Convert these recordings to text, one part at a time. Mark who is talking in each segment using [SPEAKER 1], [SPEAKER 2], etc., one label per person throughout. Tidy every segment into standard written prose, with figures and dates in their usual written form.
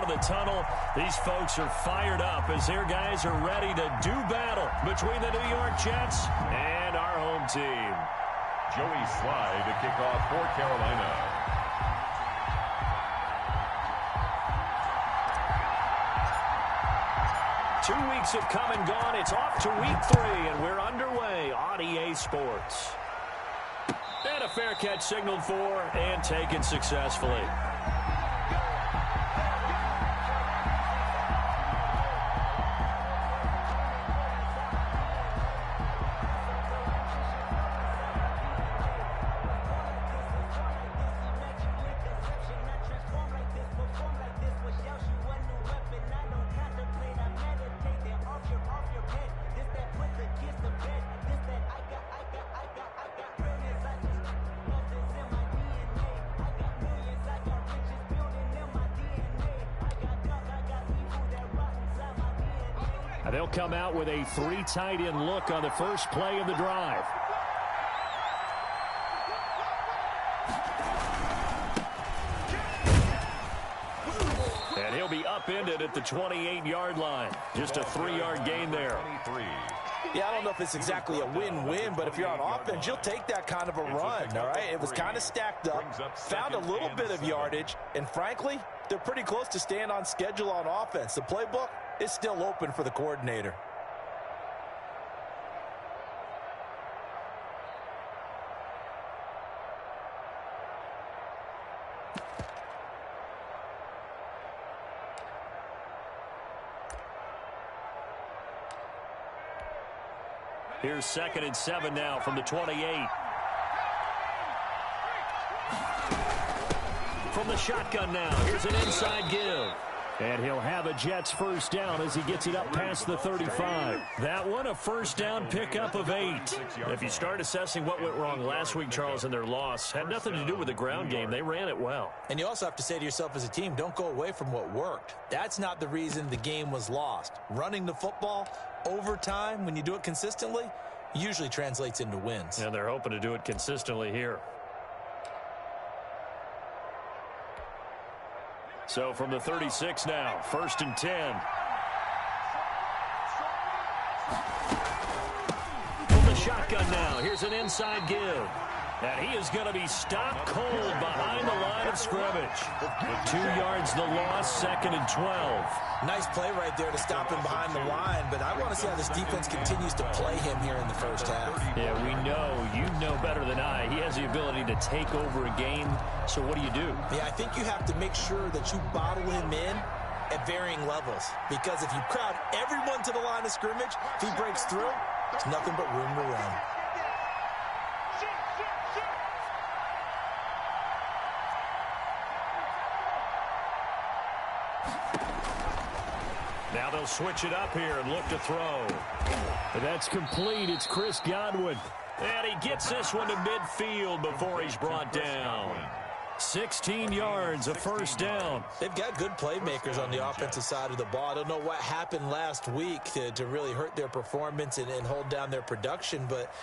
[SPEAKER 1] out of the tunnel. These folks are fired up as their guys are ready to do battle between the New York Jets and our home team.
[SPEAKER 2] Joey Slye to kick off for Carolina.
[SPEAKER 1] 2 weeks have come and gone. It's off to week 3, and we're underway on EA Sports. And a fair catch signaled for and taken successfully. They'll come out with a 3 tight end look on the first play of the drive. And he'll be upended at the 28-yard line. Just a 3-yard gain there.
[SPEAKER 3] Yeah, I don't know if it's exactly a win-win, but if you're on offense, you'll take that kind of a run, all right? It was kind of stacked up, found a little bit of yardage, and frankly, they're pretty close to staying on schedule on offense. The playbook is still open for the coordinator.
[SPEAKER 1] Here's 2nd and 7 now from the 28. From the shotgun now, here's an inside give. And he'll have a Jets first down as he gets it up past the 35. That one, a first down pickup of 8. If you start assessing what went wrong last week, Charles, in their loss, had nothing to do with the ground game. They ran it well.
[SPEAKER 3] And you also have to say to yourself as a team, don't go away from what worked. That's not the reason the game was lost. Running the football over time, when you do it consistently, usually translates into wins.
[SPEAKER 1] And they're hoping to do it consistently here. So from the 36 now, 1st and 10. From the shotgun now, here's an inside give. And he is going to be stopped cold behind the line of scrimmage. 2 yards the loss, 2nd and 12.
[SPEAKER 3] Nice play right there to stop him behind the line, but I want to see how this defense continues to play him here in the first half.
[SPEAKER 1] Yeah, we know, you know better than I, he has the ability to take over a game. So what do you do?
[SPEAKER 3] Yeah, I think you have to make sure that you bottle him in at varying levels, because if you crowd everyone to the line of scrimmage, if he breaks through, there's nothing but room to run.
[SPEAKER 1] Now they'll switch it up here and look to throw. But that's complete. It's Chris Godwin. And he gets this one to midfield before he's brought down. 16 yards, a first down.
[SPEAKER 3] They've got good playmakers on the offensive side of the ball. I don't know what happened last week to really hurt their performance and hold down their production, but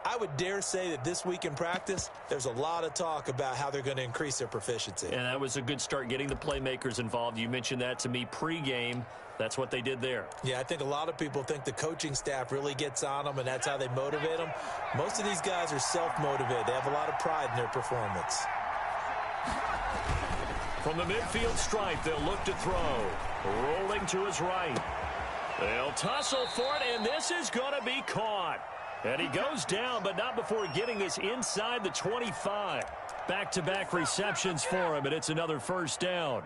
[SPEAKER 3] I would dare say that this week in practice, there's a lot of talk about how they're going to increase their proficiency.
[SPEAKER 1] And that was a good start, getting the playmakers involved. You mentioned that to me pregame. That's what they did there.
[SPEAKER 3] Yeah, I think a lot of people think the coaching staff really gets on them, and that's how they motivate them. Most of these guys are self-motivated. They have a lot of pride in their performance.
[SPEAKER 1] From the midfield stripe, they'll look to throw. Rolling to his right. They'll tussle for it, and this is going to be caught. And he goes down, but not before getting this inside the 25. Back-to-back receptions for him, and it's another first down.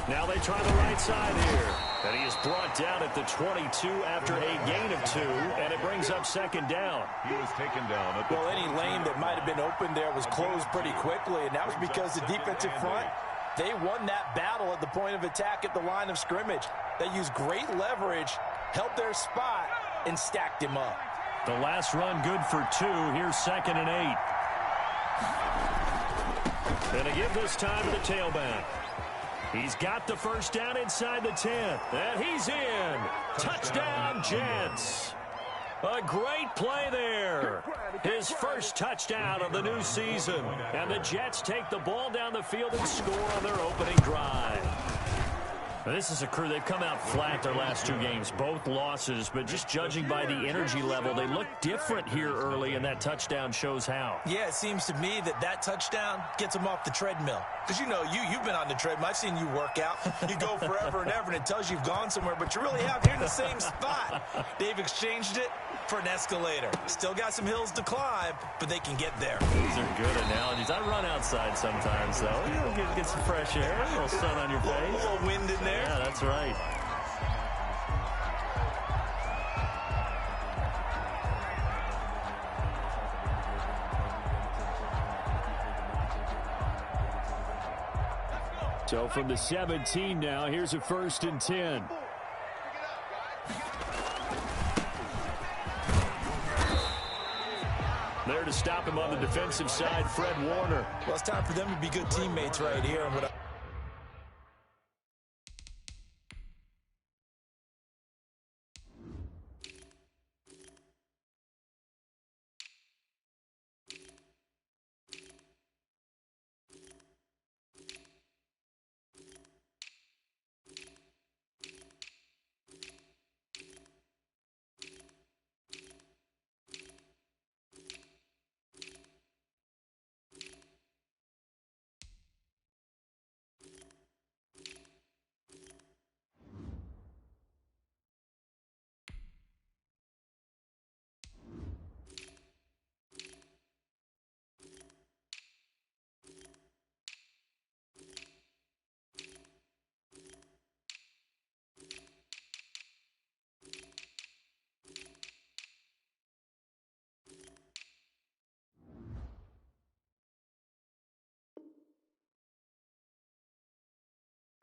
[SPEAKER 1] Now they try the right side here. And he is brought down at the 22 after a gain of 2, and it brings up second down.
[SPEAKER 2] He was taken down at the
[SPEAKER 3] Well, any lane that might have been open there was closed pretty quickly, and that was because the defensive front, they won that battle at the point of attack at the line of scrimmage. They used great leverage, held their spot, and stacked him up.
[SPEAKER 1] The last run good for 2. Here's 2nd and 8. Going to give this time to the tailback. He's got the first down inside the 10. And he's in. Touchdown, Jets. A great play there. His first touchdown of the new season. And the Jets take the ball down the field and score on their opening drive. Now, this is a crew. They've come out flat their last 2 games, both losses, but just judging by the energy level, they look different here early, and that touchdown shows how.
[SPEAKER 3] Yeah, it seems to me that touchdown gets them off the treadmill. Because, you know, you've been on the treadmill. I've seen you work out. You go forever and ever, and it tells you you've gone somewhere, but you really have. You're in the same spot. They've exchanged it for an escalator. Still got some hills to climb, but they can get there.
[SPEAKER 1] These are good analogies. I run outside sometimes, though. You get some fresh air, a little sun on your face.
[SPEAKER 3] A little wind in there.
[SPEAKER 1] Yeah, that's right. So from the 17 now, here's a 1st and 10. There to stop him on the defensive side, Fred Warner.
[SPEAKER 3] Well, it's time for them to be good teammates right here. And what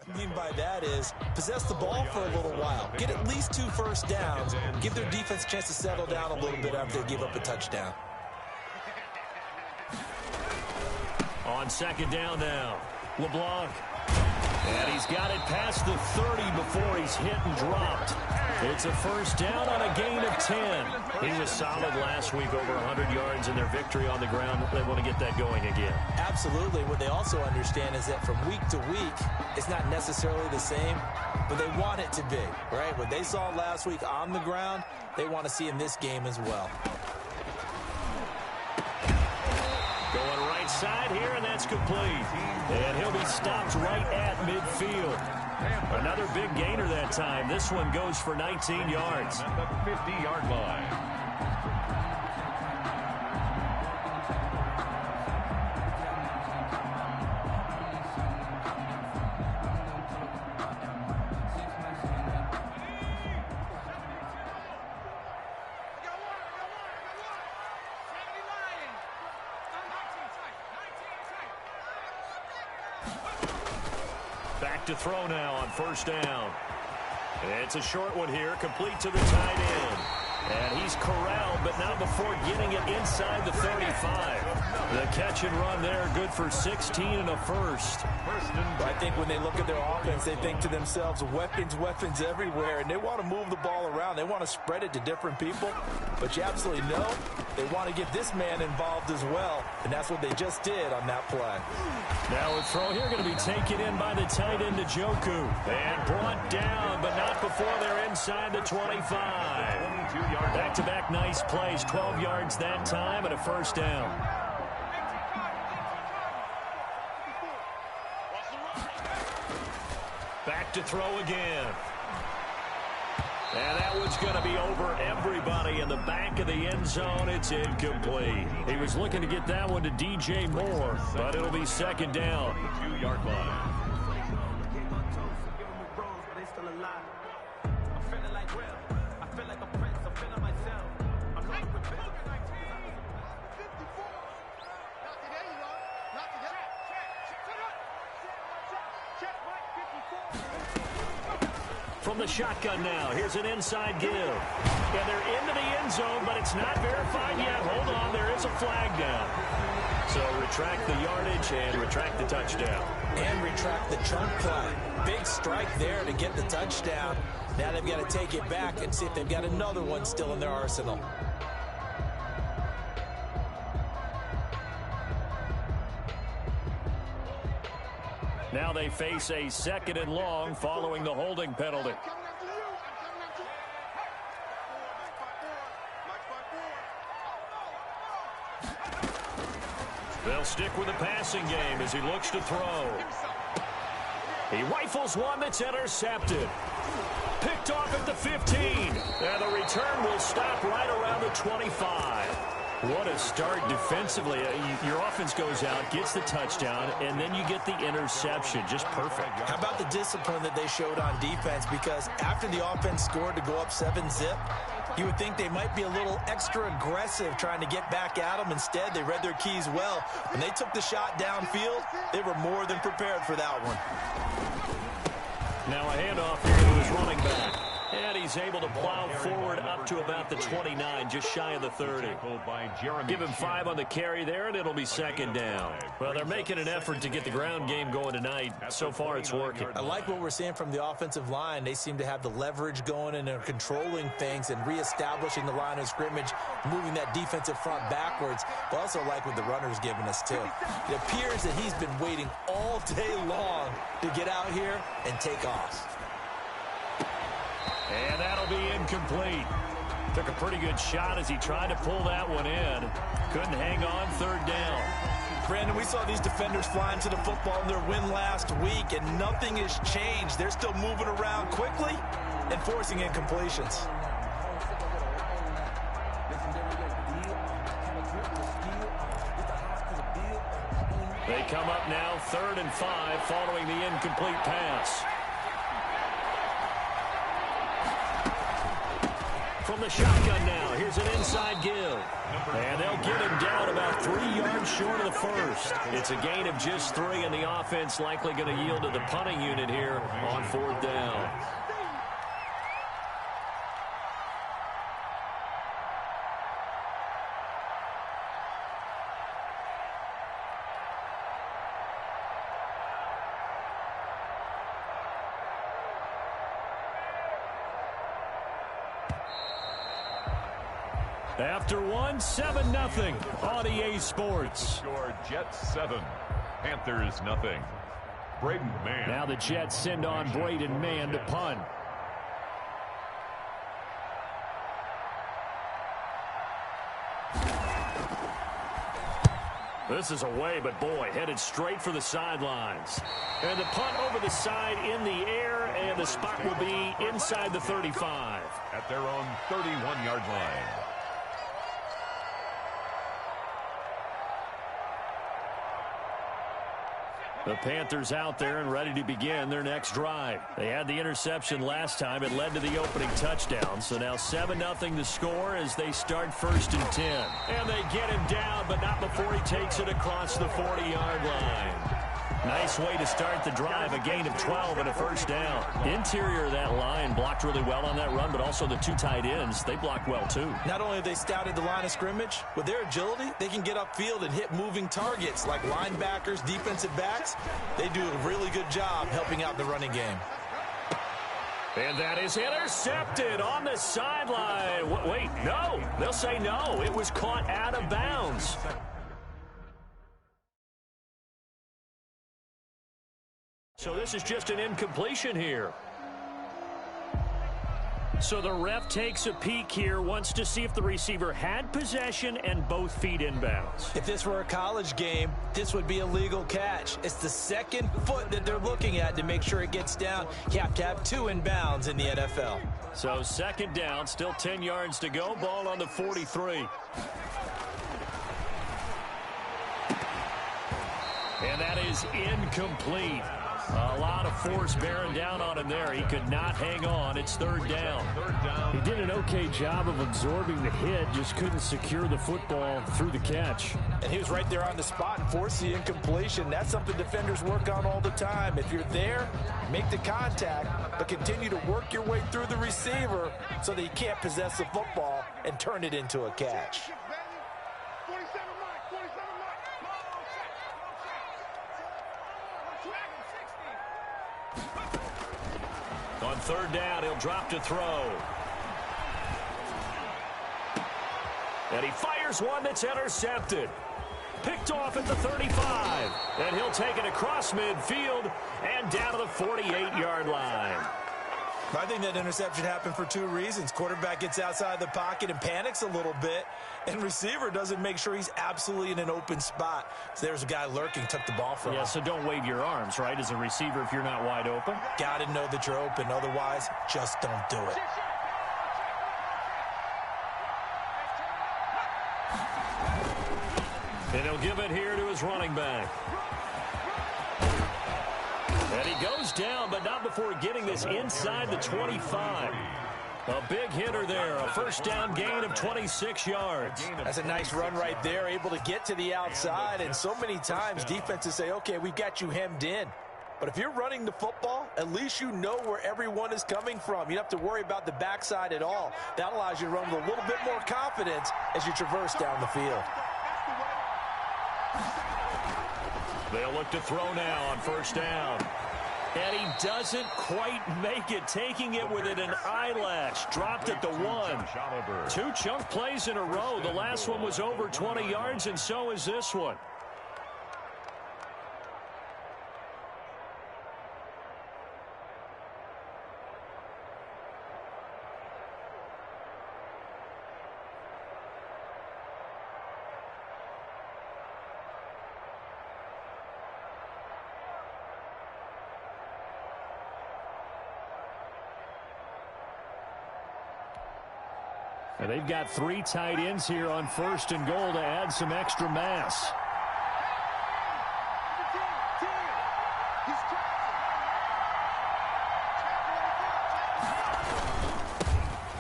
[SPEAKER 3] I mean by that is possess the ball for a little while. Get at least 2 first downs. Give their defense a chance to settle down a little bit after they give up a touchdown.
[SPEAKER 1] On 2nd down now, LeBlanc. And he's got it past the 30 before he's hit and dropped. It's a 1st down on a gain of 10. He was solid last week, over 100 yards in their victory on the ground. They want to get that going again.
[SPEAKER 3] Absolutely. What they also understand is that from week to week, it's not necessarily the same, but they want it to be, right? What they saw last week on the ground, they want to see in this game as well.
[SPEAKER 1] Going right side here, and that's complete. And he'll be stopped right at midfield. Another big gainer that time. This one goes for 19 yards.
[SPEAKER 2] At the 50-yard line.
[SPEAKER 1] Back to throw now on 1st down. It's a short one here, complete to the tight end. And he's corralled, but not before getting it inside the 35. The catch and run there, good for 16 and a 1st.
[SPEAKER 3] I think when they look at their offense, they think to themselves, weapons everywhere, and they want to move the ball around. They want to spread it to different people, but you absolutely know they want to get this man involved as well, and that's what they just did on that play.
[SPEAKER 1] Now a throw here going to be taken in by the tight end, Njoku, and brought down, but not before they're inside the 25. Back-to-back nice plays, 12 yards that time, and a 1st down. Back to throw again. And that one's going to be over everybody in the back of the end zone. It's incomplete. He was looking to get that one to DJ Moore, but it'll be 2nd down.
[SPEAKER 2] 2-yard line.
[SPEAKER 1] From the shotgun now, here's an inside give. And they're into the end zone, but it's not verified yet. Hold on, there is a flag down. So retract the yardage and retract the touchdown.
[SPEAKER 3] And retract the trunk play. Big strike there to get the touchdown. Now they've got to take it back and see if they've got another one still in their arsenal.
[SPEAKER 1] Now they face a 2nd and long following the holding penalty. They'll stick with the passing game as he looks to throw. He rifles one that's intercepted. Picked off at the 15. And the return will stop right around the 25. What a start defensively. Your offense goes out, gets the touchdown, and then you get the interception. Just perfect.
[SPEAKER 3] How about the discipline that they showed on defense? Because after the offense scored to go up 7-zip, you would think they might be a little extra aggressive trying to get back at them. Instead, they read their keys well. When they took the shot downfield, they were more than prepared for that one.
[SPEAKER 1] Now a handoff here to his running back. And he's able to plow forward up to about the 29, just shy of the 30. Give him 5 on the carry there, and it'll be 2nd down. Well, they're making an effort to get the ground game going tonight. So far, it's working.
[SPEAKER 3] I like what we're seeing from the offensive line. They seem to have the leverage going, and they're controlling things and reestablishing the line of scrimmage, moving that defensive front backwards. But also like what the runner's giving us, too. It appears that he's been waiting all day long to get out here and take off.
[SPEAKER 1] And that'll be incomplete. Took a pretty good shot as he tried to pull that one in. Couldn't hang on 3rd down.
[SPEAKER 3] Brandon, we saw these defenders flying to the football in their win last week, and nothing has changed. They're still moving around quickly and forcing incompletions.
[SPEAKER 1] They come up now 3rd and 5 following the incomplete pass. From the shotgun now, here's an inside give. And they'll get him down about 3 yards short of the first. It's a gain of just 3, and the offense likely going to yield to the punting unit here on 4th down. After one, 7-0 on EA Sports.
[SPEAKER 2] Score Jets 7, Panthers nothing. Braden Mann.
[SPEAKER 1] Now the Jets send on Braden Mann to punt. This is away, but boy, headed straight for the sidelines. And the punt over the side in the air, and the spot will be inside the 35.
[SPEAKER 2] At their own 31-yard line.
[SPEAKER 1] The Panthers out there and ready to begin their next drive. They had the interception last time. It led to the opening touchdown. So now 7-0 the score as they start 1st and 10. And they get him down, but not before he takes it across the 40-yard line. Nice way to start the drive, a gain of 12 and a 1st down. Interior of that line blocked really well on that run, but also the 2 tight ends, they blocked well too.
[SPEAKER 3] Not only have they scouted the line of scrimmage, with their agility, they can get upfield and hit moving targets like linebackers, defensive backs. They do a really good job helping out the running game.
[SPEAKER 1] And that is intercepted on the sideline. Wait, no. They'll say no. It was caught out of bounds. So this is just an incompletion here. So the ref takes a peek here, wants to see if the receiver had possession and both feet inbounds.
[SPEAKER 3] If this were a college game, this would be a legal catch. It's the 2nd foot that they're looking at to make sure it gets down. You have to have 2 inbounds in the NFL.
[SPEAKER 1] So 2nd down, still 10 yards to go. Ball on the 43. And that is incomplete. A lot of force bearing down on him there. He could not hang on. It's third down.
[SPEAKER 4] He did an okay job of absorbing the hit, just couldn't secure the football through the catch.
[SPEAKER 3] And he was right there on the spot and forced the incompletion. That's something defenders work on all the time. If you're there, make the contact, but continue to work your way through the receiver so that he can't possess the football and turn it into a catch.
[SPEAKER 1] On third down, he'll drop to throw. And he fires one that's intercepted. Picked off at the 35. And he'll take it across midfield and down to the 48-yard line.
[SPEAKER 3] I think that interception happened for two reasons. Quarterback gets outside the pocket and panics a little bit, and receiver doesn't make sure he's absolutely in an open spot. So there's a guy lurking, took the ball from him.
[SPEAKER 1] Yeah, so don't wave your arms, right, as a receiver if you're not wide open.
[SPEAKER 3] Got to know that you're open. Otherwise, just don't do it.
[SPEAKER 1] And he'll give it here to his running back. And he goes down, but not before getting this inside the 25. A big hitter there, a first down gain of 26 yards.
[SPEAKER 3] That's a nice run right there, able to get to the outside. And so many times defenses say, okay, we've got you hemmed in. But if you're running the football, at least you know where everyone is coming from. You don't have to worry about the backside at all. That allows you to run with a little bit more confidence as you traverse down the field.
[SPEAKER 1] They'll look to throw now on first down. And he doesn't quite make it, taking it within an eyelash. Dropped at the 1. Two chunk plays in a row. The last one was over 20 yards, and so is this one. And they've got three tight ends here on first and goal to add some extra mass.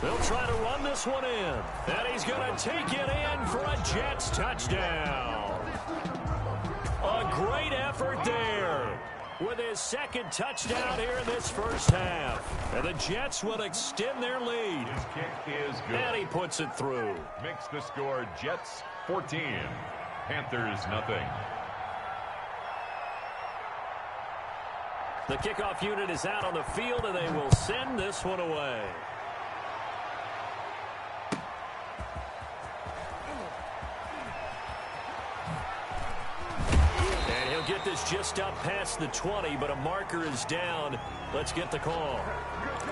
[SPEAKER 1] They'll try to run this one in. And he's going to take it in for a Jets touchdown. A great effort there with his second touchdown here in this first half. And the Jets will extend their lead.
[SPEAKER 2] His kick is good.
[SPEAKER 1] And he puts it through.
[SPEAKER 2] Makes the score Jets 14, Panthers nothing.
[SPEAKER 1] The kickoff unit is out on the field, and they will send this one away. Get this just up past the 20, but a marker is down. Let's get the call.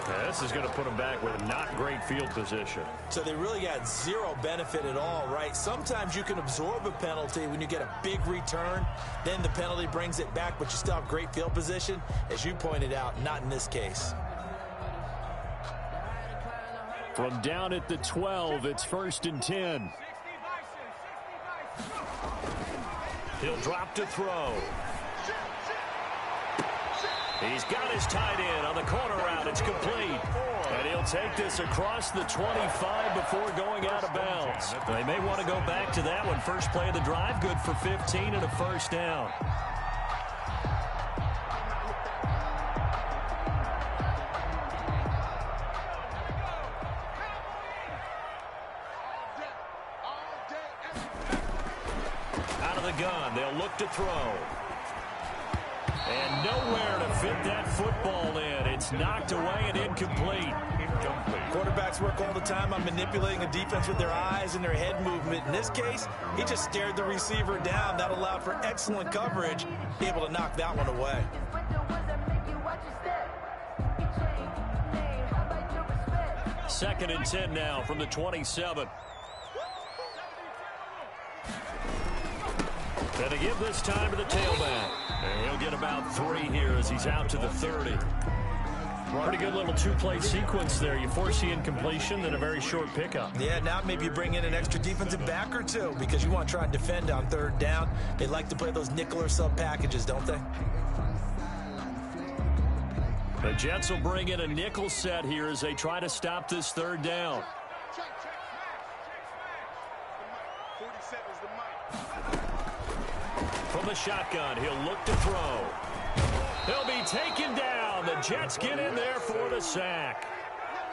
[SPEAKER 1] Now, this is going to put them back with not great field position.
[SPEAKER 3] So they really got zero benefit at all, right? Sometimes you can absorb a penalty when you get a big return. Then the penalty brings it back, but you still have great field position. As you pointed out, not in this case.
[SPEAKER 4] From down at the 12, it's 1st and 10.
[SPEAKER 1] He'll drop to throw. He's got his tight end on the corner route. It's complete. And he'll take this across the 25 before going out of bounds. They may want to go back to that one. First play of the drive, good for 15 and a first down. Gun. They'll look to throw. And nowhere to fit that football in. It's knocked away and incomplete.
[SPEAKER 3] Quarterbacks work all the time on manipulating a defense with their eyes and their head movement. In this case, he just stared the receiver down. That allowed for excellent coverage, able to knock that one away.
[SPEAKER 1] Second and 10 now from the 27. And to give this time to the tailback. And he'll get about 3 here as he's out to the 30. Pretty good little two-play sequence there. You force the incompletion, then a very short pickup.
[SPEAKER 3] Yeah, now maybe you bring in an extra defensive back or two because you want to try and defend on third down. They like to play those nickel or sub packages, don't they?
[SPEAKER 1] The Jets will bring in a nickel set here as they try to stop this third down. From the shotgun, he'll look to throw. He'll be taken down. The Jets get in there for the sack.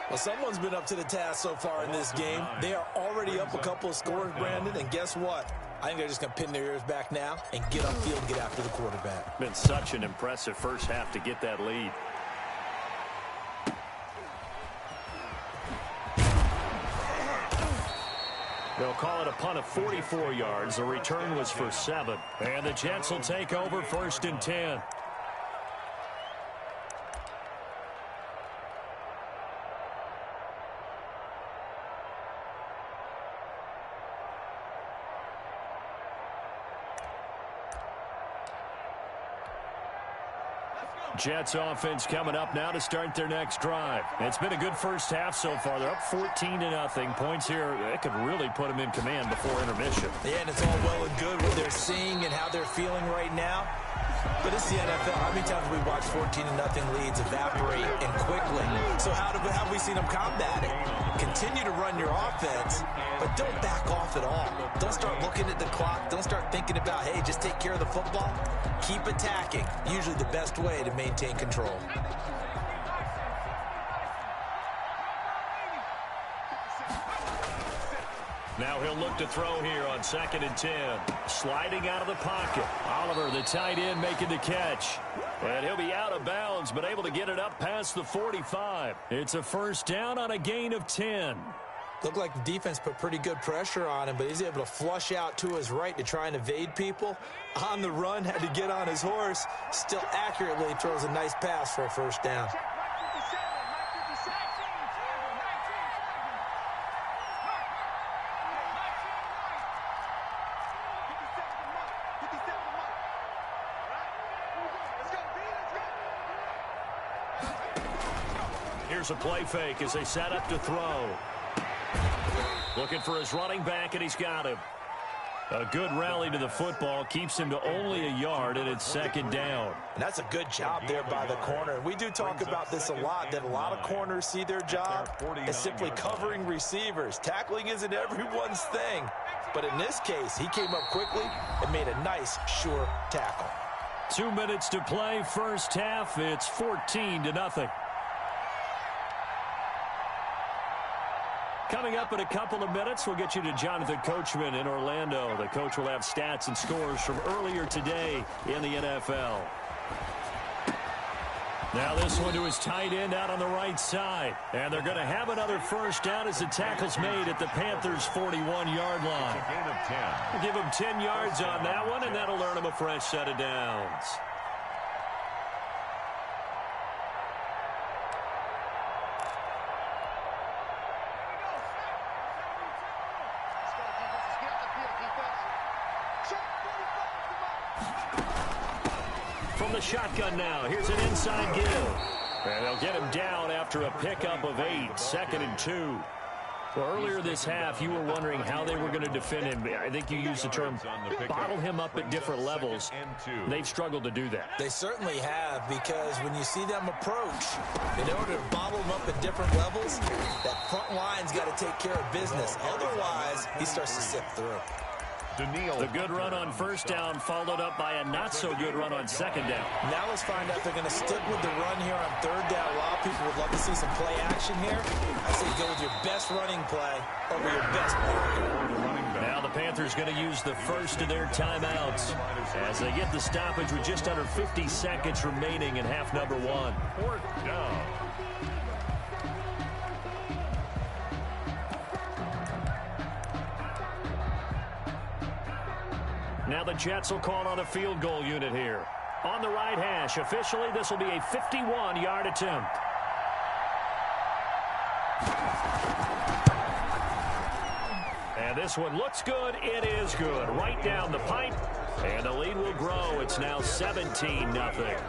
[SPEAKER 3] Well, someone's been up to the task so far in this game. They are already up a couple of scores, Brandon, and guess what? I think they're just going to pin their ears back now and get upfield and get after the quarterback.
[SPEAKER 1] Been such an impressive first half to get that lead. They'll call it a punt of 44 yards. The return was for 7. And the Jets will take over 1st and 10. Jets offense coming up now to start their next drive. It's been a good first half so far. They're up 14-0. Points here, that could really put them in command before intermission.
[SPEAKER 3] Yeah, and it's all well and good what they're seeing and how they're feeling right now. But it's the NFL. How many times have we watched 14-0 leads evaporate and quickly? So how have we seen them combat it? Continue to run your offense, but don't back off at all. Don't start looking at the clock. Don't start thinking about, hey, just take care of the football. Keep attacking. Usually the best way to maintain control.
[SPEAKER 1] Now he'll look to throw here on 2nd and 10. Sliding out of the pocket. Oliver, the tight end, making the catch. And he'll be out of bounds, but able to get it up past the 45. It's a first down on a gain of 10.
[SPEAKER 3] Looked like the defense put pretty good pressure on him, but he's able to flush out to his right to try and evade people. On the run, had to get on his horse. Still accurately throws a nice pass for a first down.
[SPEAKER 1] Here's a play fake as they set up to throw. Looking for his running back, and he's got him. A good rally to the football keeps him to only a yard, and it's 2nd down.
[SPEAKER 3] And that's a good job there by the corner. We do talk about this a lot, that a lot of corners see their job as simply covering receivers. Tackling isn't everyone's thing. But in this case, he came up quickly and made a nice, sure tackle.
[SPEAKER 1] 2 minutes to play, first half. It's 14-0. Coming up in a couple of minutes, we'll get you to Jonathan Coachman in Orlando. The coach will have stats and scores from earlier today in the NFL. Now this one to his tight end out on the right side. And they're going to have another first down as the tackle's made at the Panthers' 41-yard line.
[SPEAKER 2] A gain of 10.
[SPEAKER 1] We'll give him 10 yards on that one, and that'll earn him a fresh set of downs. From the shotgun now, here's an inside give. And they'll get him down after a pickup of 8, 2nd and 2. Well, earlier this half, you were wondering how they were going to defend him. I think you used the term bottle him up at different levels. They've struggled to do that.
[SPEAKER 3] They certainly have, because when you see them approach, in order to bottle them up at different levels, that front line's got to take care of business. Otherwise, he starts to sift through.
[SPEAKER 1] The good run on first down followed up by a not-so-good run on 2nd down.
[SPEAKER 3] Now let's find out if they're going to stick with the run here on 3rd down. A lot of people would love to see some play action here. I say go with your best running play over your best blocker.
[SPEAKER 1] Now the Panthers going to use the first of their timeouts as they get the stoppage with just under 50 seconds remaining in half number 1.
[SPEAKER 2] 4th down.
[SPEAKER 1] Now the Jets will call on a field goal unit here. On the right hash, officially this will be a 51-yard attempt. And this one looks good. It is good. Right down the pipe. And the lead will grow. It's now 17-0.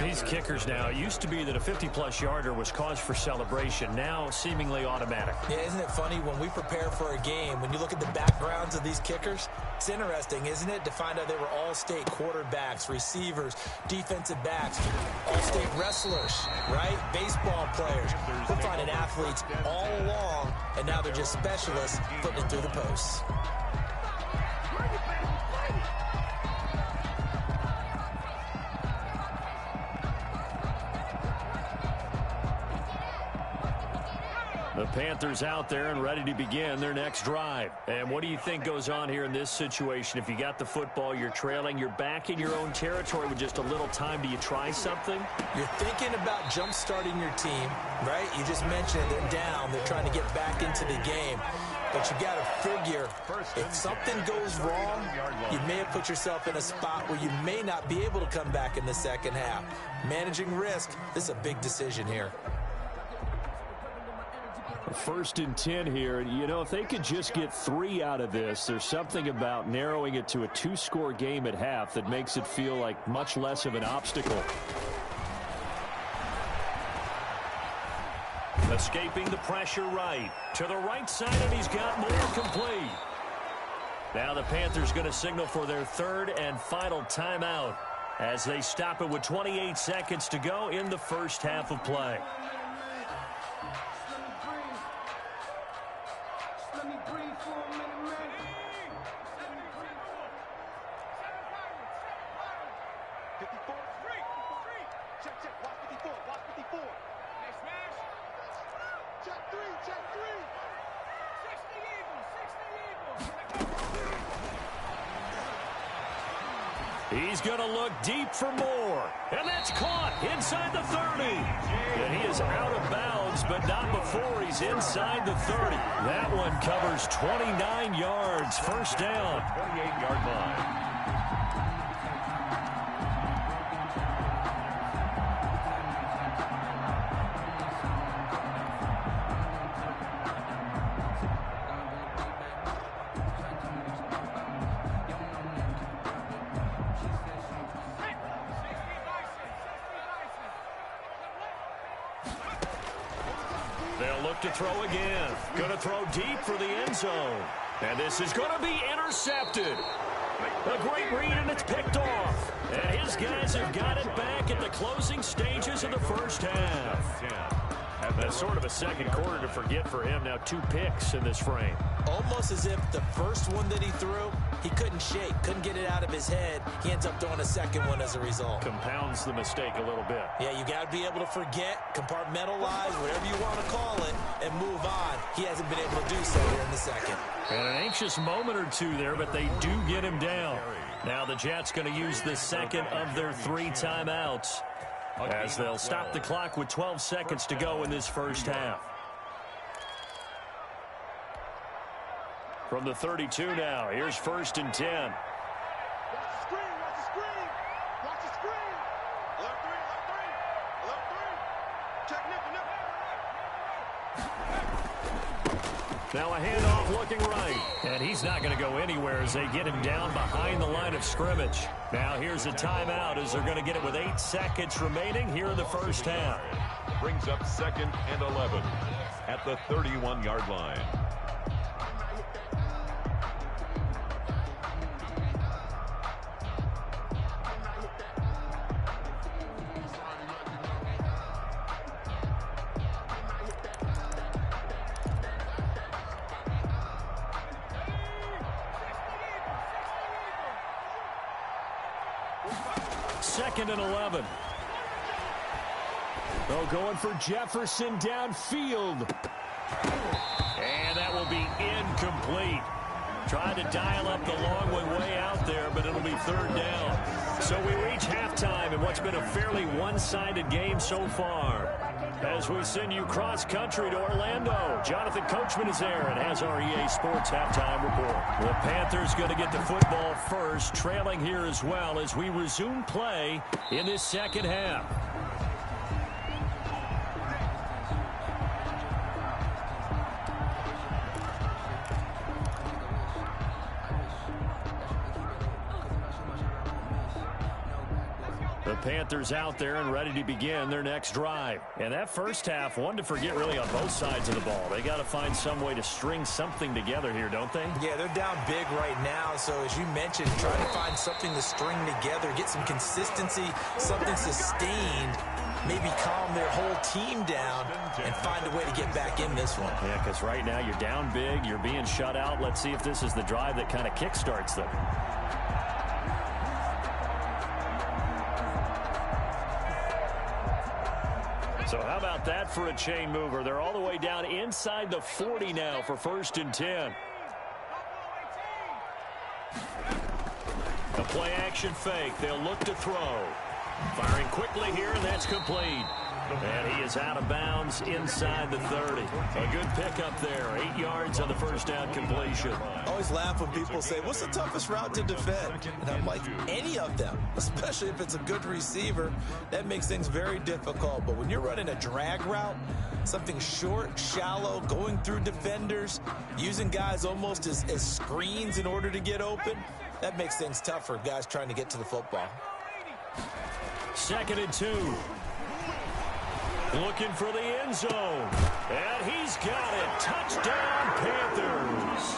[SPEAKER 1] These kickers now, it used to be that a 50-plus yarder was cause for celebration. Now, seemingly automatic.
[SPEAKER 3] Yeah, isn't it funny when we prepare for a game, when you look at the backgrounds of these kickers, it's interesting, isn't it, to find out they were all-state quarterbacks, receivers, defensive backs, all-state wrestlers, right? Baseball players. We're finding athletes all along, and now they're just specialists putting it through the posts.
[SPEAKER 1] The Panthers out there and ready to begin their next drive. And what do you think goes on here in this situation? If you got the football, you're trailing, you're back in your own territory with just a little time. Do you try something?
[SPEAKER 3] You're thinking about jump-starting your team, right? You just mentioned they're down. They're trying to get back into the game. But you got to figure, if something goes wrong, you may have put yourself in a spot where you may not be able to come back in the second half. Managing risk, this is a big decision here.
[SPEAKER 4] 1st and 10 here. You know, if they could just get 3 out of this, there's something about narrowing it to a 2-score game at half that makes it feel like much less of an obstacle.
[SPEAKER 1] Escaping the pressure right. To the right side, and he's got more complete. Now the Panthers going to signal for their 3rd and final timeout as they stop it with 28 seconds to go in the first half of play. He's going to look deep for more. And that's caught inside the 30. And he is out of bounds, but not before he's inside the 30. That one covers 29 yards. First down.
[SPEAKER 2] 28-yard line.
[SPEAKER 1] They'll look to throw again. Going to throw deep for the end zone. And this is going to be intercepted. A great read, and it's picked off. And his guys have got it back at the closing stages of the first half. That's sort of a second quarter to forget for him. Now 2 picks in this frame.
[SPEAKER 3] Almost as if the first one that he threw, he couldn't shake, couldn't get it out of his head. He ends up throwing a second one as a result.
[SPEAKER 1] Compounds the mistake a little bit.
[SPEAKER 3] Yeah, you got to be able to forget, compartmentalize, whatever you want to call it, and move on. He hasn't been able to do so here in the second.
[SPEAKER 1] And an anxious moment or two there, but they do get him down. Now the Jets going to use the second of their 3 timeouts, as they'll stop the clock with 12 seconds to go in this first half. From the 32 now, here's 1st and 10.
[SPEAKER 5] Watch the screen, watch the screen, watch the screen. Left 3, left 3. Check nipple.
[SPEAKER 1] Now a handoff looking right, and he's not going to go anywhere as they get him down behind the line of scrimmage. Now here's a timeout as they're going to get it with 8 seconds remaining here in the first half.
[SPEAKER 2] Brings up 2nd and 11 at the 31-yard line.
[SPEAKER 1] Second and 11. Oh, going for Jefferson downfield. And that will be incomplete. Tried to dial up the long one way out there, but it'll be 3rd down. So we reach halftime in what's been a fairly one-sided game so far. As we send you cross-country to Orlando, Jonathan Coachman is there and has our EA Sports halftime report. The Panthers going to get the football first, trailing here as well as we resume play in this second half.
[SPEAKER 4] The Panthers out there and ready to begin their next drive. And that first half, one to forget really on both sides of the ball. They got to find some way to string something together here, don't they?
[SPEAKER 3] Yeah, they're down big right now. So as you mentioned, try to find something to string together, get some consistency, something sustained, maybe calm their whole team down and find a way to get back in this one.
[SPEAKER 4] Yeah, because right now you're down big, you're being shut out. Let's see if this is the drive that kind of kickstarts them. So how about that for a chain mover? They're all the way down inside the 40 now for 1st and 10. A play action fake. They'll look to throw. Firing quickly here, and that's complete. And he is out of bounds inside the 30. A good pickup there. 8 yards on the first down completion.
[SPEAKER 3] I always laugh when people say, what's the toughest route to defend? And I'm like, any of them, especially if it's a good receiver. That makes things very difficult. But when you're running a drag route, something short, shallow, going through defenders, using guys almost as screens in order to get open, that makes things tough for guys trying to get to the football.
[SPEAKER 4] 2nd and 2. Looking for the end zone. And he's got it. Touchdown, Panthers.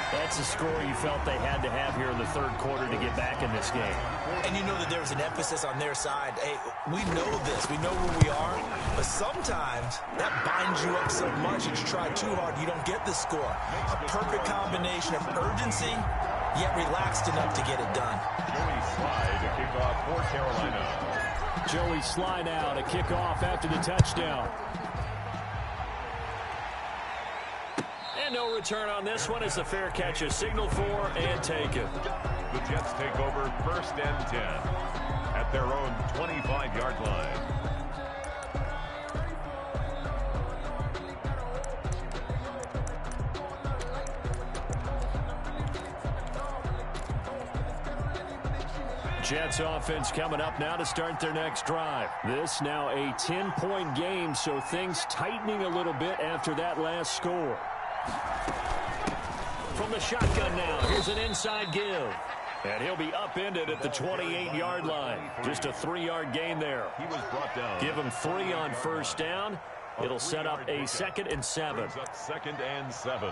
[SPEAKER 4] That's a score you felt they had to have here in the third quarter to get back in this game.
[SPEAKER 3] And you know that there was an emphasis on their side. Hey, we know this. We know where we are. But sometimes that binds you up so much that you try too hard, you don't get the score. A perfect combination of urgency, yet relaxed enough to get it done.
[SPEAKER 2] Joey Slye to kick off for Carolina.
[SPEAKER 4] Joey Slye now to kick off after the touchdown. And no return on this one as the fair catch is signaled for and taken.
[SPEAKER 2] The Jets take over 1st and 10 at their own 25-yard line.
[SPEAKER 4] Jets offense coming up now to start their next drive. This now a 10-point game, so things tightening a little bit after that last score. From the shotgun now, here's an inside give. And he'll be upended at the 28-yard line. Just a 3-yard gain there.
[SPEAKER 2] He was brought down.
[SPEAKER 4] Give him 3 on first down. It'll set up a 2nd and 7.
[SPEAKER 2] 2nd and 7.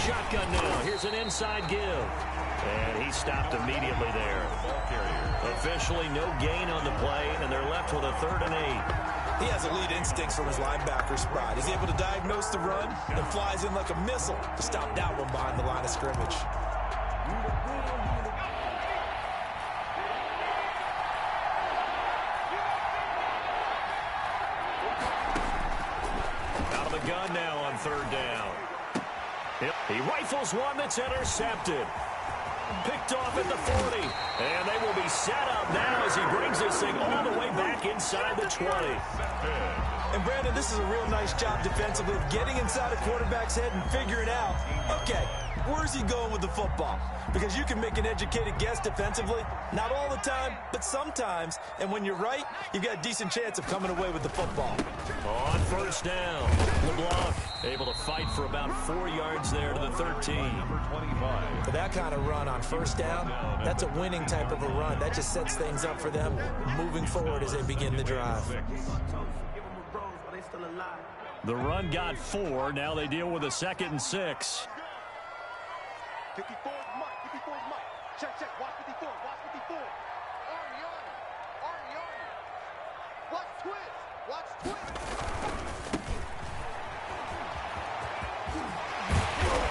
[SPEAKER 4] Shotgun now. Here's an inside give. And he stopped immediately there. Officially no gain on the play, and they're left with a 3rd and 8.
[SPEAKER 3] He has elite instincts from his linebacker spot. He's able to diagnose the run and flies in like a missile to stop that one behind the line of scrimmage.
[SPEAKER 4] Out of the gun now on 3rd down. He rifles one that's intercepted. Picked off at the 40. And they will be set up now as he brings this thing all the way back inside the 20.
[SPEAKER 3] And Brandon, this is a real nice job defensively of getting inside a quarterback's head and figuring out, okay, where's he going with the football? Because you can make an educated guess defensively, not all the time, but sometimes. And when you're right, you've got a decent chance of coming away with the football.
[SPEAKER 4] On 1st down, LeBlanc able to fight for about 4 yards there to the 13.
[SPEAKER 3] For that kind of run on 1st down, that's a winning type of a run. That just sets things up for them moving forward as they begin the drive.
[SPEAKER 4] The run got 4. Now they deal with a 2nd and 6.
[SPEAKER 5] 54 is Mike. 54 is Mike. Check, check. Watch 54. Watch 54. Army, army. Army, army. Watch twist. Watch twist.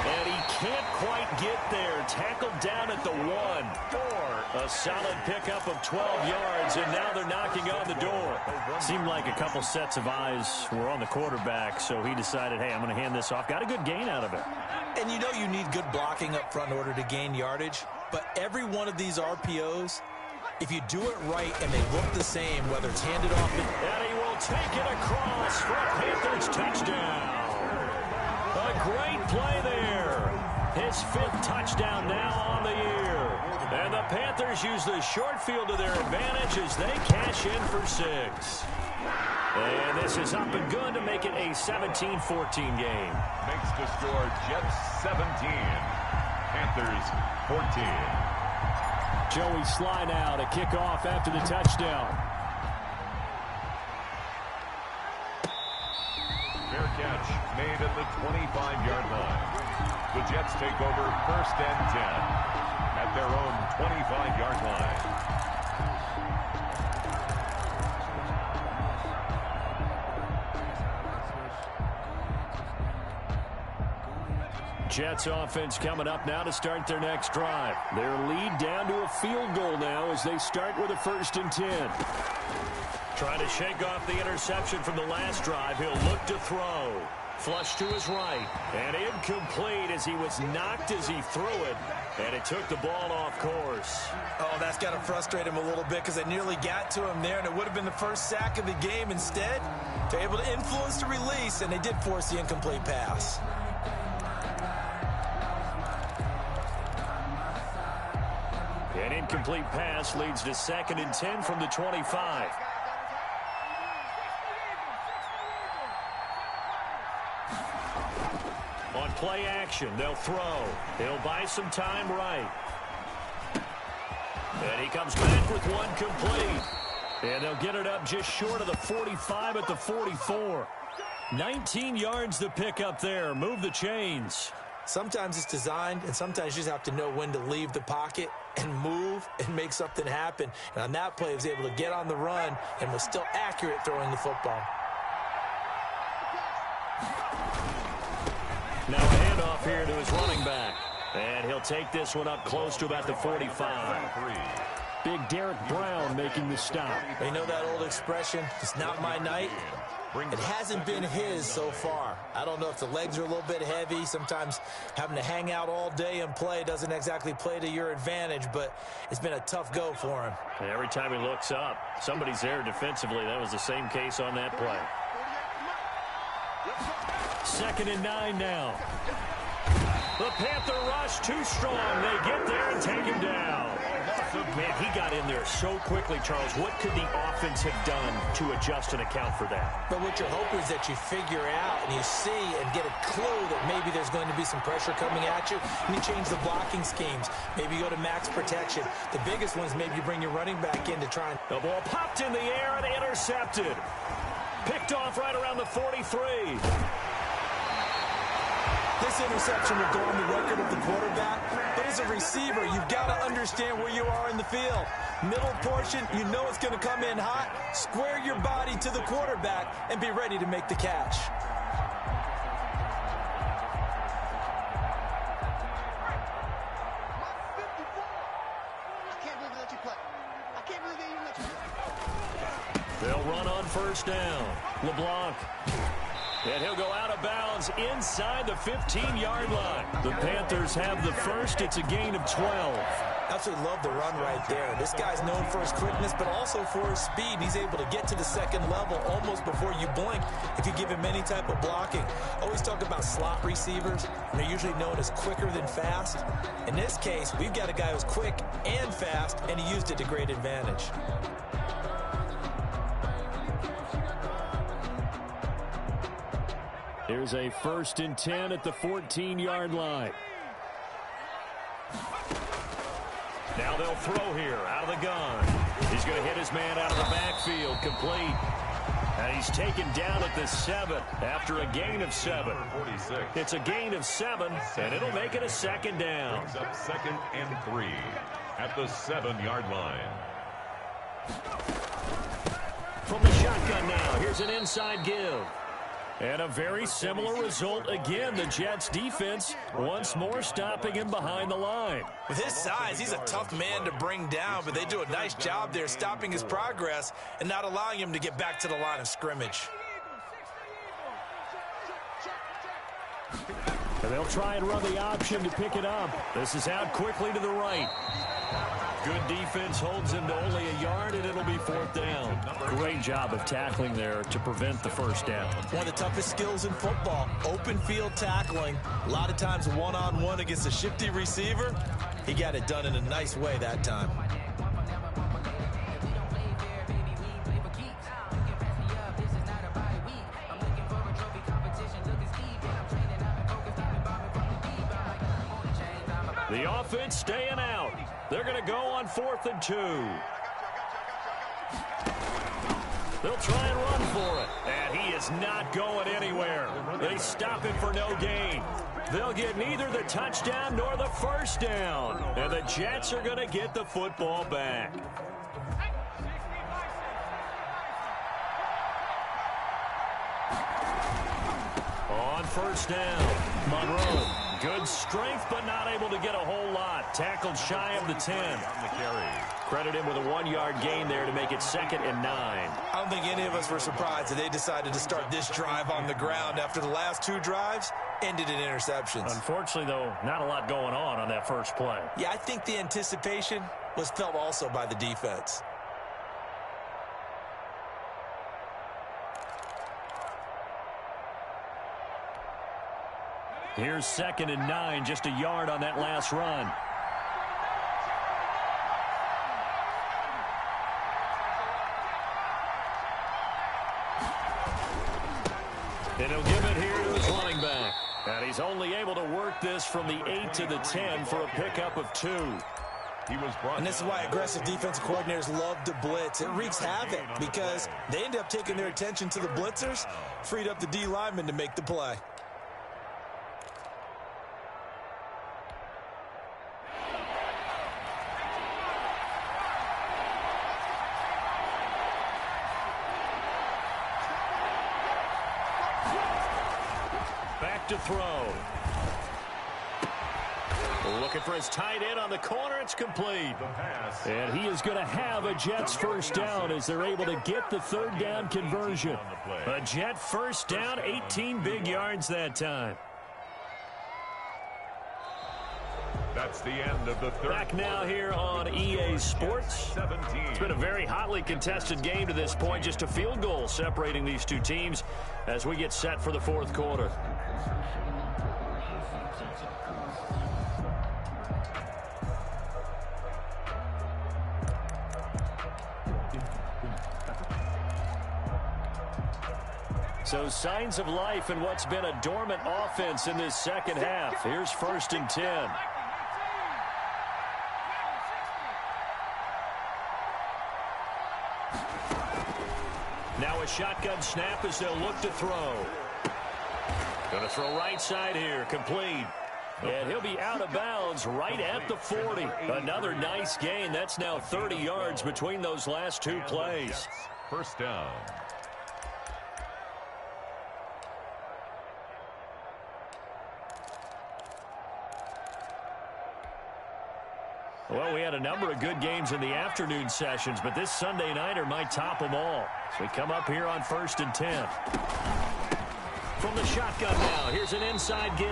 [SPEAKER 4] And he can't quite get there. Tackled down at the 1. A solid pickup of 12 yards, and now they're knocking on the door. Seemed like a couple sets of eyes were on the quarterback, so he decided, hey, I'm going to hand this off. Got a good gain out of it.
[SPEAKER 3] And you know you need good blocking up front in order to gain yardage, but every one of these RPOs, if you do it right and they look the same, whether it's handed off...
[SPEAKER 4] And he will take it across for a Panthers touchdown. A great play there. His
[SPEAKER 1] his 5th touchdown now on the year. And the Panthers use the short field to their advantage as they cash in for 6. And this is up and good to make it a 17-14 game.
[SPEAKER 2] Makes the score Jets 17, Panthers 14.
[SPEAKER 4] Joey Sly now to kick off after the touchdown.
[SPEAKER 2] Fair catch made at the 25-yard line. The Jets take over 1st and 10 at their own 25-yard line.
[SPEAKER 1] Jets offense coming up now to start their next drive. Their lead down to a field goal now as they start with a 1st and 10. Trying to shake off the interception from the last drive. He'll look to throw. Flush to his right. And incomplete as he was knocked as he threw it. And it took the ball off course.
[SPEAKER 3] Oh, that's got to frustrate him a little bit because they nearly got to him there, and it would have been the first sack of the game. Instead, they're able to influence the release, and they did force the incomplete pass.
[SPEAKER 1] An incomplete pass leads to 2nd and 10 from the 25. On play action, they'll throw. He'll buy some time right. And he comes back with one complete. And they'll get it up just short of the 45 at the 44. 19 yards to pick up there. Move the chains.
[SPEAKER 3] Sometimes it's designed, and sometimes you just have to know when to leave the pocket and move and make something happen. And on that play, he was able to get on the run and was still accurate throwing the football.
[SPEAKER 1] Now a handoff here to his running back. And he'll take this one up close to about the 45.
[SPEAKER 4] Big Derek Brown making the stop.
[SPEAKER 3] You know that old expression, it's not my night? It hasn't been his so far. I don't know if the legs are a little bit heavy. Sometimes having to hang out all day and play doesn't exactly play to your advantage, but it's been a tough go for him.
[SPEAKER 1] And every time he looks up, somebody's there defensively. That was the same case on that play. 2nd and 9 now. The Panther rush too strong. They get there and take him down. Man, he got in there so quickly, Charles. What could the offense have done to adjust and account for that?
[SPEAKER 3] But what you're hoping is that you figure out and you see and get a clue that maybe there's going to be some pressure coming at you, and you change the blocking schemes. Maybe you go to max protection. The biggest one is maybe you bring your running back in to try and...
[SPEAKER 1] The ball popped in the air and intercepted. Picked off right around the 43.
[SPEAKER 3] This interception will go on the record of the quarterback, but as a receiver, you've got to understand where you are in the field. Middle portion, you know it's going to come in hot. Square your body to the quarterback and be ready to make the catch.
[SPEAKER 1] They'll run on 1st down. LeBlanc. And he'll go out of bounds inside the 15-yard line. The Panthers have the first. It's a gain of 12.
[SPEAKER 3] Absolutely love the run right there. This guy's known for his quickness, but also for his speed. He's able to get to the 2nd level almost before you blink if you give him any type of blocking. Always talk about slot receivers, and they're usually known as quicker than fast. In this case, we've got a guy who's quick and fast, and he used it to great advantage.
[SPEAKER 4] Here's a 1st and 10 at the 14-yard line.
[SPEAKER 1] Now they'll throw here out of the gun. He's going to hit his man out of the backfield, complete. And he's taken down at the 7 after a gain of 7. It's a gain of 7, and it'll make it a 2nd down.
[SPEAKER 2] Brings up 2nd and 3 at the 7-yard line.
[SPEAKER 1] From the shotgun now, here's an inside give. And a very similar result again. The Jets defense once more stopping him behind the line.
[SPEAKER 3] With his size, he's a tough man to bring down, but they do a nice job there stopping his progress and not allowing him to get back to the line of scrimmage.
[SPEAKER 4] And they'll try and run the option to pick it up.
[SPEAKER 1] This is out quickly to the right. Good defense holds him to only a yard, and it'll be 4th down.
[SPEAKER 4] Great job of tackling there to prevent the first down.
[SPEAKER 3] One of the toughest skills in football, open field tackling. A lot of times one-on-one against a shifty receiver. He got it done in a nice way that time.
[SPEAKER 1] The offense staying out. They're going to go on 4th and 2. They'll try and run for it. And he is not going anywhere. They stop him for no gain. They'll get neither the touchdown nor the first down. And the Jets are going to get the football back. On first down, Monroe. Good strength, but not able to get a whole lot. Tackled shy of the 10.
[SPEAKER 2] On the carry.
[SPEAKER 1] Credit him with a 1-yard gain there to make it 2nd and 9.
[SPEAKER 3] I don't think any of us were surprised that they decided to start this drive on the ground after the last 2 drives ended in interceptions.
[SPEAKER 4] Unfortunately, though, not a lot going on that first play.
[SPEAKER 3] Yeah, I think the anticipation was felt also by the defense.
[SPEAKER 1] Here's 2nd and 9, just a yard on that last run. And he'll give it here to his running back. And he's only able to work this from the 8 to the 10 for a pickup of 2.
[SPEAKER 2] He was brought
[SPEAKER 3] and this is why aggressive defensive coordinators love to blitz. It wreaks havoc because they end up taking their attention to the blitzers, freed up the D lineman to make the play.
[SPEAKER 1] To throw. Looking for his tight end on the corner. It's complete. And he is going to have a Jets first down as they're able to get the 3rd down conversion. A Jet first down, 18 big yards that time.
[SPEAKER 2] That's the end of the 3rd.
[SPEAKER 1] Back now here on EA Sports.
[SPEAKER 2] 17.
[SPEAKER 1] It's been a very hotly contested game to this point. Just a field goal separating these two teams as we get set for the 4th quarter. So signs of life in what's been a dormant offense in this second half. Here's 1st and 10. Now a shotgun snap as they'll look to throw. Going to throw right side here, complete. And he'll be out of bounds right at the 40. Another nice gain. That's now 30 yards between those last 2 plays.
[SPEAKER 2] First down.
[SPEAKER 1] Well, we had a number of good games in the afternoon sessions, but this Sunday nighter might top them all. So we come up here on 1st and 10. From the shotgun now, here's an inside give.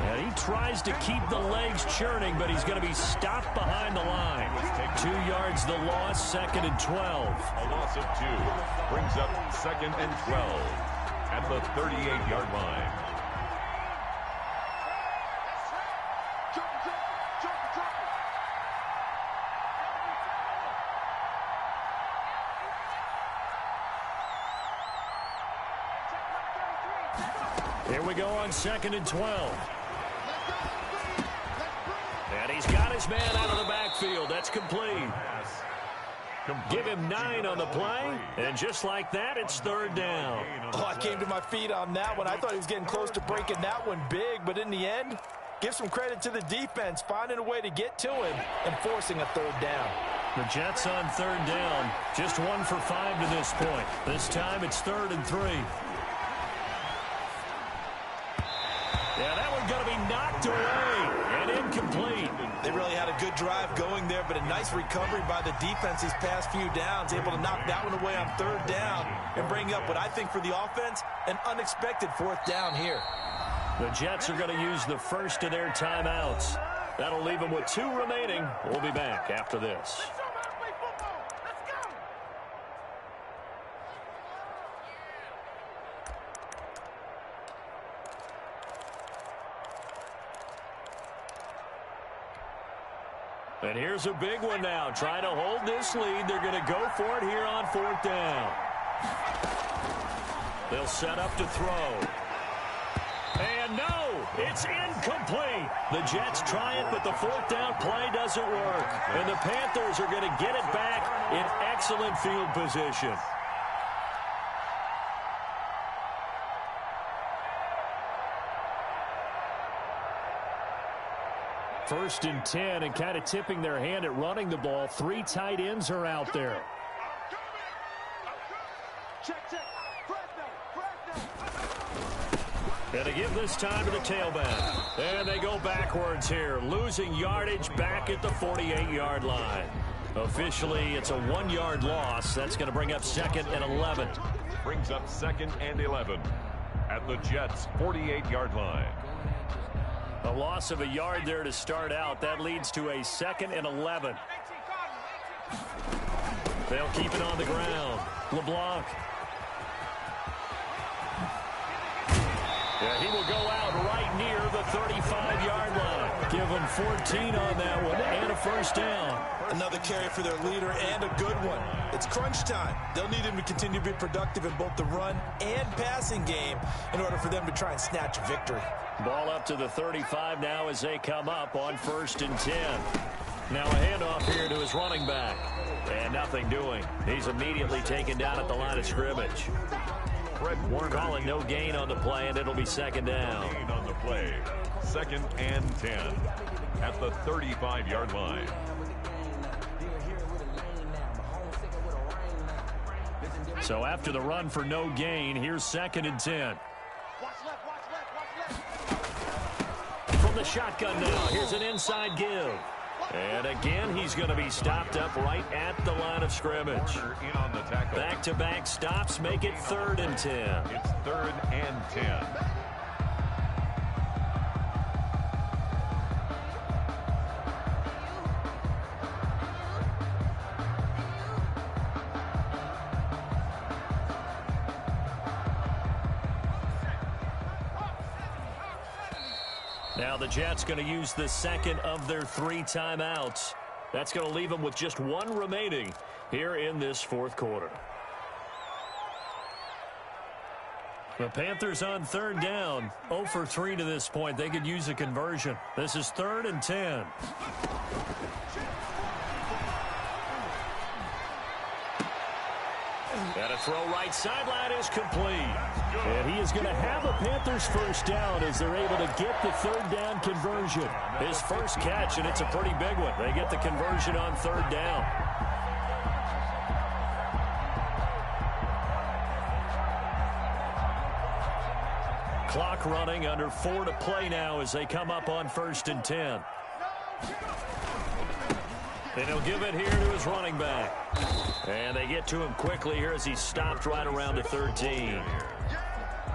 [SPEAKER 1] And he tries to keep the legs churning, but he's going to be stopped behind the line. 2 yards the loss, 2nd and 12.
[SPEAKER 2] A loss of 2 brings up 2nd and 12 at the 38-yard line.
[SPEAKER 1] Here we go on 2nd and 12. And he's got his man out of the backfield. That's complete. Give him 9 on the play, and just like that, it's 3rd down.
[SPEAKER 3] Oh, I came to my feet on that one. I thought he was getting close to breaking that one big, but in the end, give some credit to the defense, finding a way to get to him and forcing a 3rd down.
[SPEAKER 1] The Jets on 3rd down, just 1 for 5 to this point. This time it's 3rd and 3. Yeah, that one's going to be knocked away and incomplete.
[SPEAKER 3] They really had a good drive going there, but a nice recovery by the defense these past few downs, able to knock that one away on 3rd down and bring up what I think for the offense, an unexpected 4th down here.
[SPEAKER 1] The Jets are going to use the first of their timeouts. That'll leave them with 2 remaining. We'll be back after this. And here's a big one now. Trying to hold this lead. They're going to go for it here on 4th down. They'll set up to throw. And no, it's incomplete. The Jets try it, but the 4th down play doesn't work. And the Panthers are going to get it back in excellent field position. First and 10, and kind of tipping their hand at running the ball. 3 tight ends are out there. And to give this time to the tailback. And they go backwards here, losing yardage back at the 48-yard line. Officially, it's a 1-yard loss. That's going to bring up 2nd and 11.
[SPEAKER 2] Brings up 2nd and 11 at the Jets' 48-yard line.
[SPEAKER 1] A loss of a yard there to start out. That leads to a 2nd and 11. They'll keep it on the ground. LeBlanc. Yeah, he will go out right near the 35-yard line. Give him 14 on that one and a first down.
[SPEAKER 3] Another carry for their leader and a good one. It's crunch time. They'll need him to continue to be productive in both the run and passing game in order for them to try and snatch a victory.
[SPEAKER 1] Ball up to the 35 now as they come up on 1st and 10. Now a handoff here to his running back. And nothing doing. He's immediately taken down at the line of scrimmage. Calling no gain on the play, and it'll be 2nd down.
[SPEAKER 2] Gain on the play. 2nd and 10 at the 35-yard line.
[SPEAKER 1] So after the run for no gain, here's 2nd and 10. From the shotgun now, here's an inside give. And again, he's going to be stopped up right at the line of scrimmage.
[SPEAKER 2] In on the tackle.
[SPEAKER 1] Back-to-back stops make it 3rd and 10.
[SPEAKER 2] It's 3rd and 10.
[SPEAKER 1] Now the Jets going to use the 2nd of their 3 timeouts. That's going to leave them with just 1 remaining here in this 4th quarter. The Panthers on 3rd down. 0 for 3 to this point. They could use a conversion. This is 3rd and 10. And a throw right sideline is complete. And he is going to have a Panthers first down as they're able to get the 3rd down conversion. His first catch, and it's a pretty big one. They get the conversion on 3rd down. Clock running, under 4 to play now as they come up on 1st and 10. And he'll give it here to his running back. And they get to him quickly here as he's stopped right around the 13.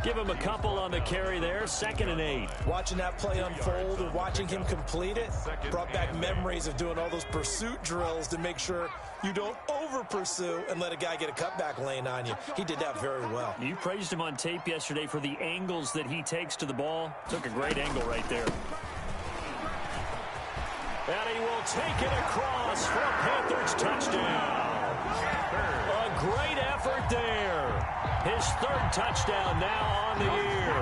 [SPEAKER 1] Give him a couple on the carry there. 2nd and 8.
[SPEAKER 3] Watching that play unfold and watching him complete it brought back memories of doing all those pursuit drills to make sure you don't over-pursue and let a guy get a cutback lane on you. He did that very well.
[SPEAKER 1] You praised him on tape yesterday for the angles that he takes to the ball. Took a great angle right there. And he will take it across for a Panthers touchdown. A great effort there. His 3rd touchdown now on the year.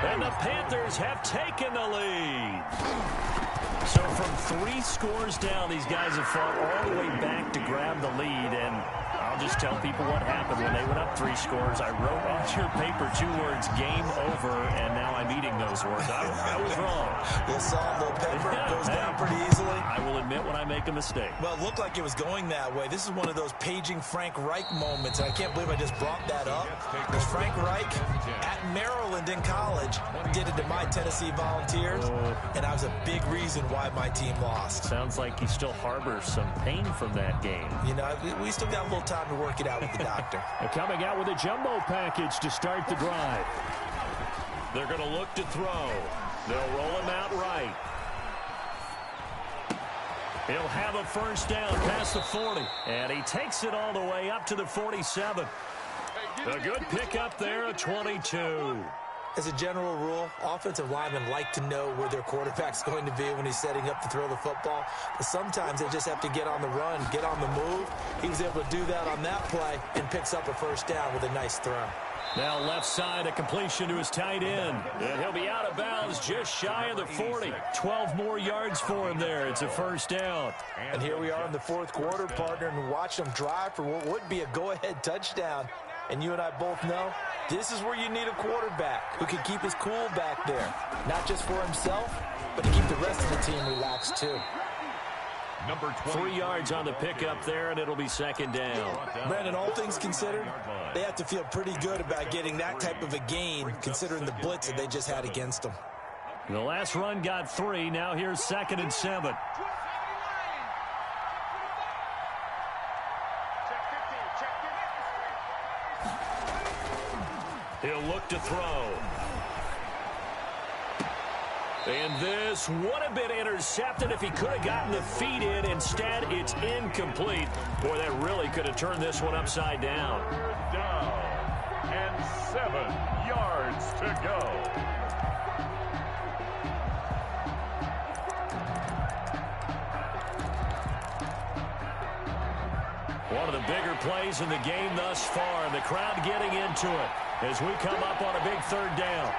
[SPEAKER 1] And the Panthers have taken the lead. So from 3 scores down, these guys have fought all the way back to grab the lead. And I'll just tell people what happened when they went up 3 scores. I wrote on your paper 2 words, game over, and now I'm eating those words. I was wrong.
[SPEAKER 3] Little salt, little pepper, goes down pretty easily.
[SPEAKER 1] I will admit when I make a mistake.
[SPEAKER 3] Well, it looked like it was going that way. This is one of those paging Frank Reich moments, and I can't believe I just brought that up. Because Frank Reich at Maryland in college did it to my Tennessee Volunteers, and I was a big reason why my team lost.
[SPEAKER 1] Sounds like he still harbors some pain from that game.
[SPEAKER 3] You know, we still got a little time to work it out with the doctor.
[SPEAKER 1] They're coming out with a jumbo package to start the drive. They're going to look to throw. They'll roll him out right. He'll have a first down past the 40. And he takes it all the way up to the 47. A good pickup there, a 22.
[SPEAKER 3] As a general rule, offensive linemen like to know where their quarterback's going to be when he's setting up to throw the football. But sometimes they just have to get on the run, get on the move. He was able to do that on that play and picks up a first down with a nice throw.
[SPEAKER 1] Now left side, a completion to his tight end. And he'll be out of bounds just shy of the 40. 12 more yards for him there. It's a first down.
[SPEAKER 3] And here we are in the fourth quarter, partner, and watch them drive for what would be a go-ahead touchdown. And you and I both know this is where you need a quarterback who can keep his cool back there. Not just for himself, but to keep the rest of the team relaxed too.
[SPEAKER 2] Number
[SPEAKER 1] 3 yards on the pickup there, and it'll be second down.
[SPEAKER 3] Brandon, all things considered, they have to feel pretty good about getting that type of a gain, considering the blitz that they just had against them.
[SPEAKER 1] The last run got 3. Now here's 2nd and 7. He'll look to throw. And this would have been intercepted if he could have gotten the feet in. Instead, it's incomplete. Boy, that really could have turned this one upside down.
[SPEAKER 2] down and 7 yards to go.
[SPEAKER 1] One of the bigger plays in the game thus far, and the crowd getting into it as we come up on a big third down.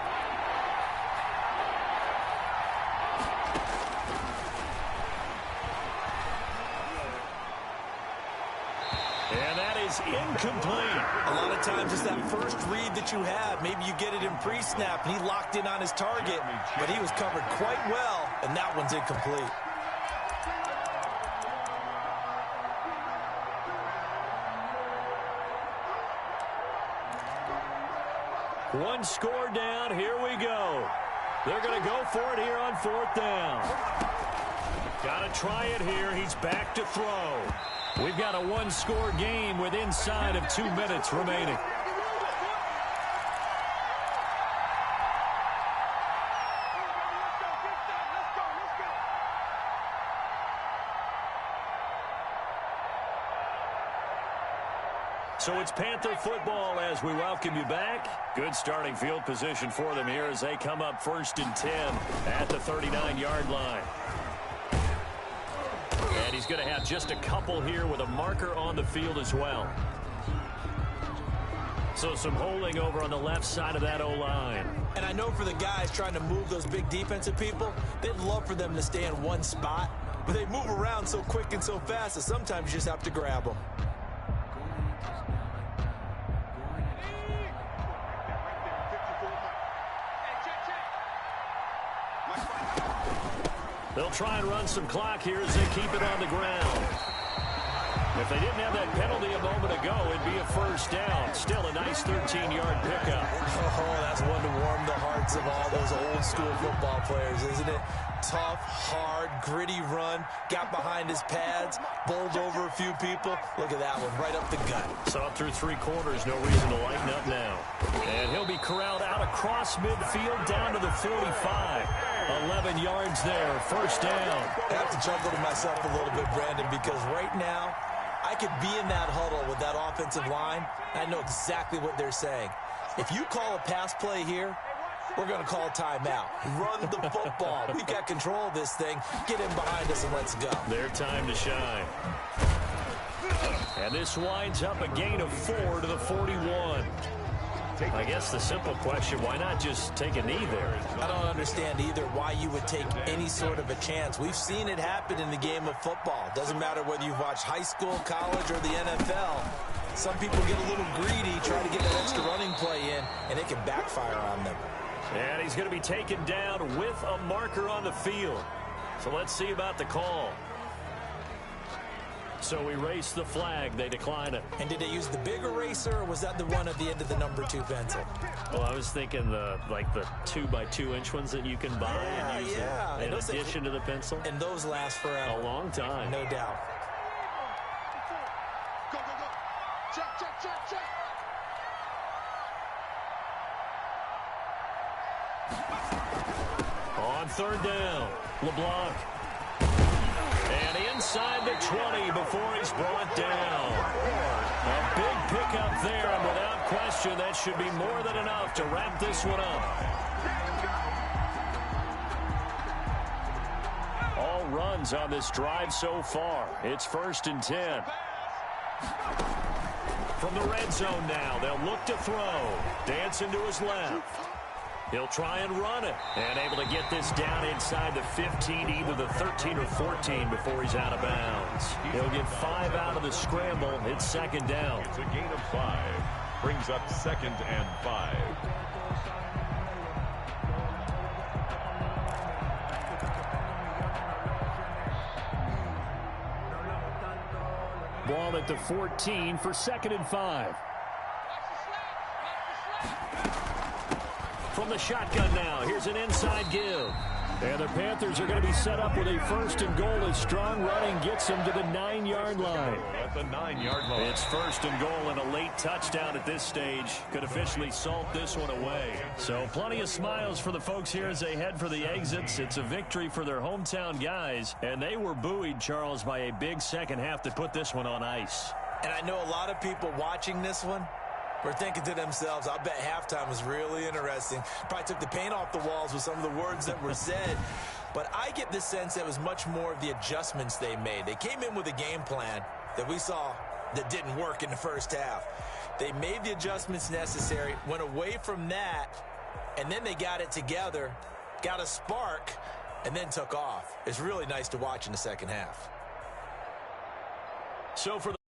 [SPEAKER 1] And that is incomplete.
[SPEAKER 3] A lot of times it's that first read that you have. Maybe you get it in pre-snap, and he locked in on his target, but he was covered quite well, and that one's incomplete.
[SPEAKER 1] One score down. Here we go. They're going to go for it here on 4th down. Got to try it here. He's back to throw. We've got a one-score game with inside of 2 minutes remaining. So it's Panther football as we welcome you back. Good starting field position for them here as they come up 1st and 10 at the 39-yard line. And he's going to have just a couple here with a marker on the field as well. So some holding over on the left side of that O-line.
[SPEAKER 3] And I know for the guys trying to move those big defensive people, they'd love for them to stay in one spot. But they move around so quick and so fast that sometimes you just have to grab them.
[SPEAKER 1] They'll try and run some clock here as they keep it on the ground. If they didn't have that penalty a moment ago, it'd be a first down. Still a nice 13-yard pickup.
[SPEAKER 3] Oh, that's one to warm the hearts of all those old-school football players, isn't it? Tough, hard, gritty run. Got behind his pads, bowled over a few people. Look at that one, right up the gut.
[SPEAKER 1] Saw it through 3 quarters. No reason to lighten up now. And he'll be corralled out across midfield down to the 45. 11 yards there, first down.
[SPEAKER 3] I have to chuckle to myself a little bit, Brandon, because right now, I could be in that huddle with that offensive line. I know exactly what they're saying. If you call a pass play here, we're going to call a timeout. Run the football. We've got control of this thing. Get in behind us and let's go.
[SPEAKER 1] Their time to shine. And this winds up a gain of 4 to the 41. I guess the simple question, why not just take a knee there?
[SPEAKER 3] I don't understand either why you would take any sort of a chance. We've seen it happen in the game of football. Doesn't matter whether you've watched high school, college, or the NFL. Some people get a little greedy, try to get that extra running play in, and it can backfire on them.
[SPEAKER 1] And he's going to be taken down with a marker on the field. So let's see about the call. So we race the flag. They decline it.
[SPEAKER 3] And did they use the big eraser, or was that the one at the end of the number 2 pencil?
[SPEAKER 1] Well, I was thinking the 2x2-inch ones that you can buy and use in addition to the pencil.
[SPEAKER 3] And those last forever.
[SPEAKER 1] A long time.
[SPEAKER 3] No doubt.
[SPEAKER 5] Go, go, go. Check, check, check, check.
[SPEAKER 1] On 3rd down, LeBlanc. And inside the 20 before he's brought down. A big pickup there, and without question, that should be more than enough to wrap this one up. All runs on this drive so far. It's 1st and 10. From the red zone now, they'll look to throw. Dancing to his left. He'll try and run it. And able to get this down inside the 15, either the 13 or 14 before he's out of bounds. He'll get 5 out of the scramble. It's 2nd down.
[SPEAKER 2] It's a gain of 5. Brings up 2nd and 5.
[SPEAKER 1] Ball at the 14 for 2nd and 5. From the shotgun now, here's an inside give. And the Panthers are going to be set up with a 1st and goal as strong running gets them to the 9-yard line.
[SPEAKER 2] At the 9-yard line.
[SPEAKER 1] It's 1st and goal, and a late touchdown at this stage could officially salt this one away. So plenty of smiles for the folks here as they head for the exits. It's a victory for their hometown guys, and they were buoyed, Charles, by a big second half that put this one on ice.
[SPEAKER 3] And I know a lot of people watching this one were thinking to themselves, I bet halftime was really interesting. Probably took the paint off the walls with some of the words that were said. But I get the sense that it was much more of the adjustments they made. They came in with a game plan that we saw that didn't work in the first half. They made the adjustments necessary, went away from that, and then they got it together, got a spark, and then took off. It's really nice to watch in the second half.
[SPEAKER 1] So for the